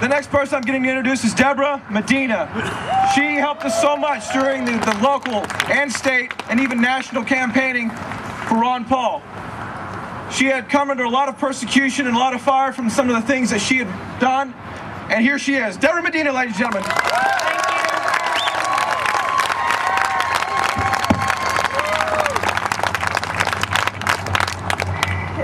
The next person I'm getting to introduce is Debra Medina. She helped us so much during the local and state and even national campaigning for Ron Paul. She had come under a lot of persecution and a lot of fire from some of the things that she had done. And here she is. Debra Medina, ladies and gentlemen.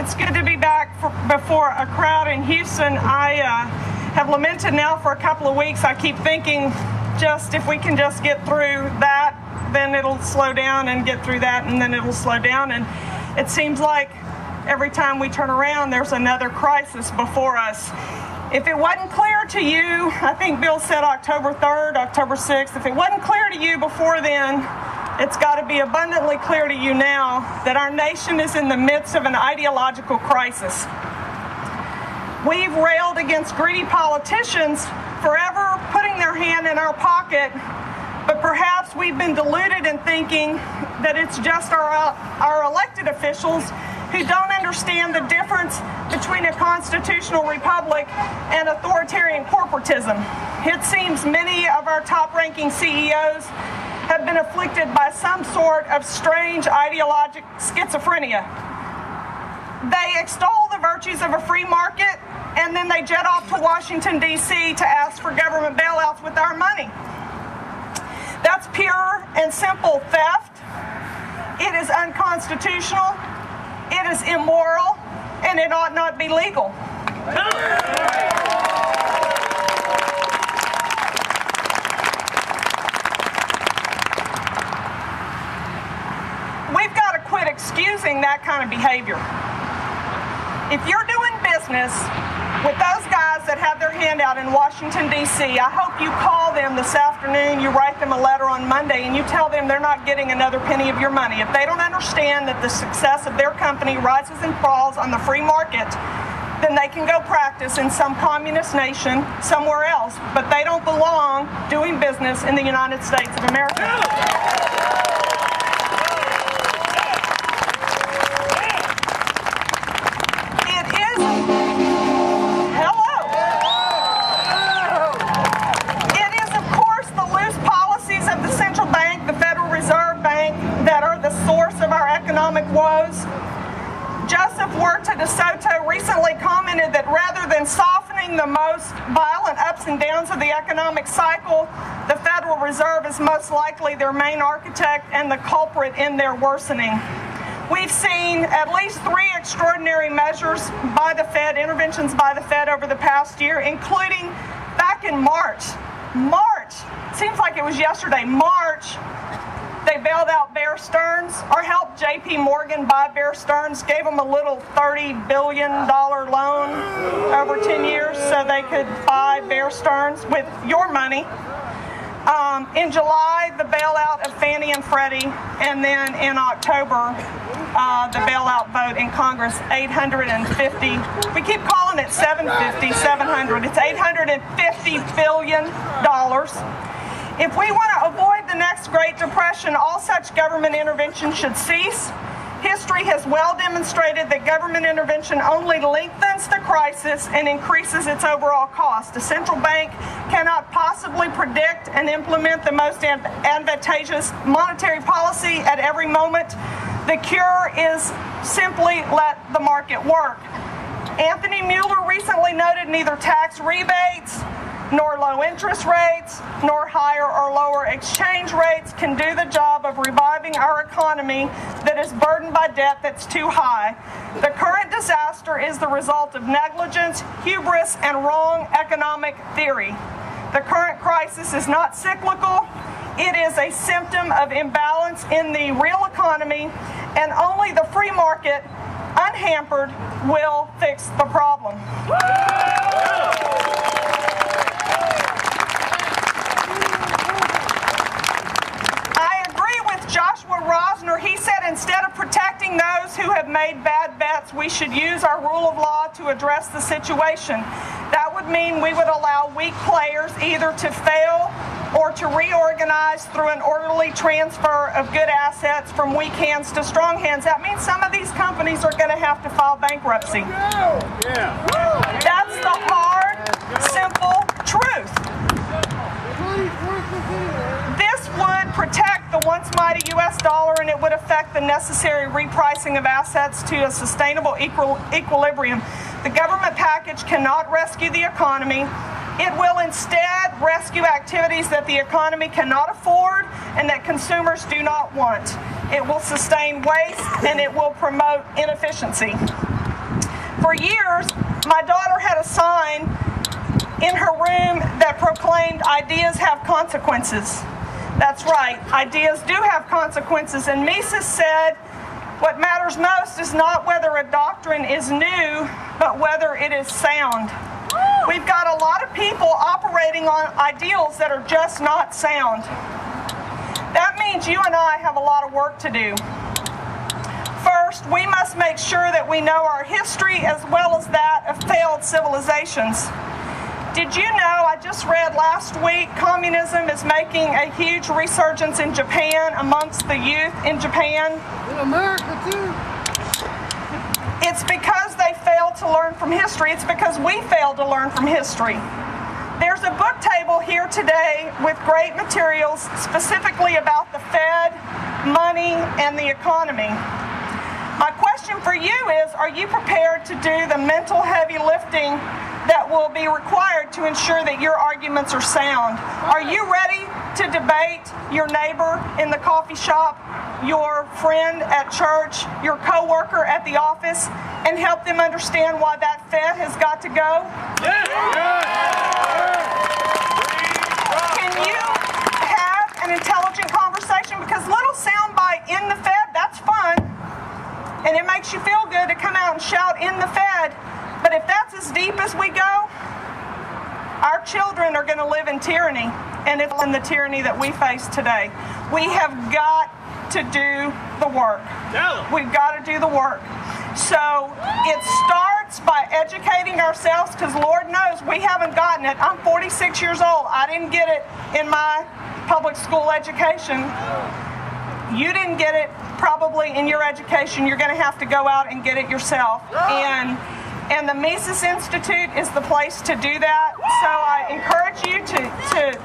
It's good to be back before a crowd in Houston. I have lamented now for a couple of weeks. I keep thinking just if we can just get through that, then it'll slow down, and get through that, and then it'll slow down. And it seems like every time we turn around, there's another crisis before us. If it wasn't clear to you, I think Bill said October 3rd, October 6th, if it wasn't clear to you before then, it's got to be abundantly clear to you now that our nation is in the midst of an ideological crisis. We've railed against greedy politicians forever putting their hand in our pocket, but perhaps we've been deluded in thinking that it's just our elected officials who don't understand the difference between a constitutional republic and authoritarian corporatism. It seems many of our top-ranking CEOs have been afflicted by some sort of strange ideologic schizophrenia. They extol the virtues of a free market, and then they jet off to Washington, D.C. to ask for government bailouts with our money. That's pure and simple theft. It is unconstitutional, it is immoral, and it ought not be legal. We've got to quit excusing that kind of behavior. If you're doing business with those guys that have their hand out in Washington, D.C., I hope you call them this afternoon, you write them a letter on Monday, and you tell them they're not getting another penny of your money. If they don't understand that the success of their company rises and falls on the free market, then they can go practice in some communist nation somewhere else. But they don't belong doing business in the United States of America. Woes. Joseph Huerta de Soto recently commented that rather than softening the most violent ups and downs of the economic cycle, the Federal Reserve is most likely their main architect and the culprit in their worsening. We've seen at least 3 extraordinary measures by the Fed, interventions by the Fed over the past year, including back in March, seems like it was yesterday, March, they bailed out Bear Stearns, or helped J.P. Morgan buy Bear Stearns, gave them a little $30 billion loan over 10 years so they could buy Bear Stearns with your money. In July, the bailout of Fannie and Freddie, and then in October, the bailout vote in Congress, 850. We keep calling it 750, 700. It's $850 billion. If we want to avoid the next Great Depression, all such government intervention should cease. History has well demonstrated that government intervention only lengthens the crisis and increases its overall cost. A central bank cannot possibly predict and implement the most advantageous monetary policy at every moment. The cure is simply let the market work. Anthony Mueller recently noted neither tax rebates, nor low interest rates, nor higher or lower exchange rates can do the job of reviving our economy that is burdened by debt that's too high. The current disaster is the result of negligence, hubris, and wrong economic theory. The current crisis is not cyclical. It is a symptom of imbalance in the real economy, and only the free market, unhampered, will fix the problem. He said instead of protecting those who have made bad bets, we should use our rule of law to address the situation. That would mean we would allow weak players either to fail or to reorganize through an orderly transfer of good assets from weak hands to strong hands. That means some of these companies are going to have to file bankruptcy. That's the hard, simple truth. This would protect the once mighty U.S. dollar, and it would affect the necessary repricing of assets to a sustainable equilibrium. The government package cannot rescue the economy. It will instead rescue activities that the economy cannot afford and that consumers do not want. It will sustain waste, and it will promote inefficiency. For years, my daughter had a sign in her room that proclaimed, "Ideas have consequences." That's right, ideas do have consequences. And Mises said, what matters most is not whether a doctrine is new, but whether it is sound. We've got a lot of people operating on ideals that are just not sound. That means you and I have a lot of work to do. First, we must make sure that we know our history as well as that of failed civilizations. Did you know, I just read last week, communism is making a huge resurgence in Japan amongst the youth in Japan? In America, too. It's because they failed to learn from history. It's because we failed to learn from history. There's a book table here today with great materials specifically about the Fed, money, and the economy. My question for you is, are you prepared to do the mental heavy lifting that will be required to ensure that your arguments are sound? Are you ready to debate your neighbor in the coffee shop, your friend at church, your coworker at the office, and help them understand why that Fed has got to go? Can you have an intelligent conversation? Because little soundbite in the Fed, that's fun, and it makes you feel good to come out and shout in the Fed. But if that's as deep as we go, our children are going to live in tyranny, and it's in the tyranny that we face today. We have got to do the work. We've got to do the work. So it starts by educating ourselves, because Lord knows we haven't gotten it. I'm 46 years old. I didn't get it in my public school education. You didn't get it probably in your education. You're going to have to go out and get it yourself. And the Mises Institute is the place to do that. So I encourage you to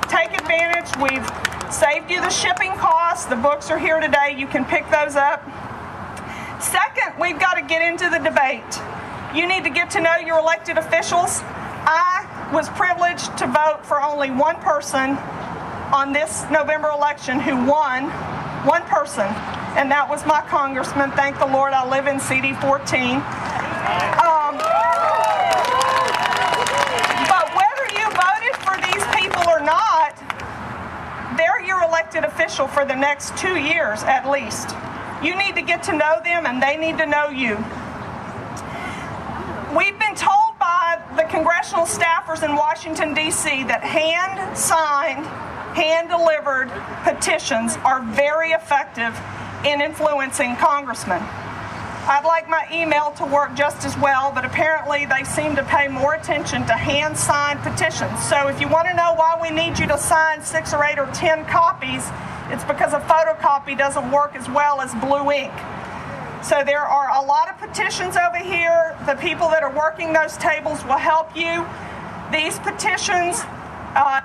take advantage. We've saved you the shipping costs. The books are here today. You can pick those up. Second, we've got to get into the debate. You need to get to know your elected officials. I was privileged to vote for only one person on this November election who won. One person. And that was my congressman. Thank the Lord I live in CD 14. But whether you voted for these people or not, they're your elected official for the next 2 years at least. You need to get to know them, and they need to know you. We've been told by the congressional staffers in Washington, D.C. that hand-signed, hand-delivered petitions are very effective in influencing congressmen. I'd like my email to work just as well, but apparently they seem to pay more attention to hand-signed petitions. So if you want to know why we need you to sign 6 or 8 or 10 copies, it's because a photocopy doesn't work as well as blue ink. So there are a lot of petitions over here. The people that are working those tables will help you. These petitions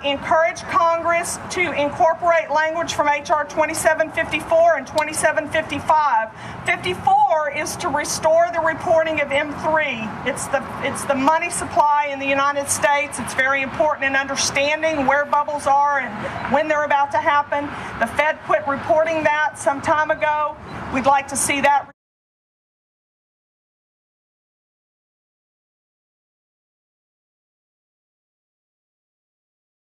encourage Congress to incorporate language from H.R. 2754 and 2755. 54 is to restore the reporting of M3. It's the money supply in the United States. It's very important in understanding where bubbles are and when they're about to happen. The Fed quit reporting that some time ago. We'd like to see that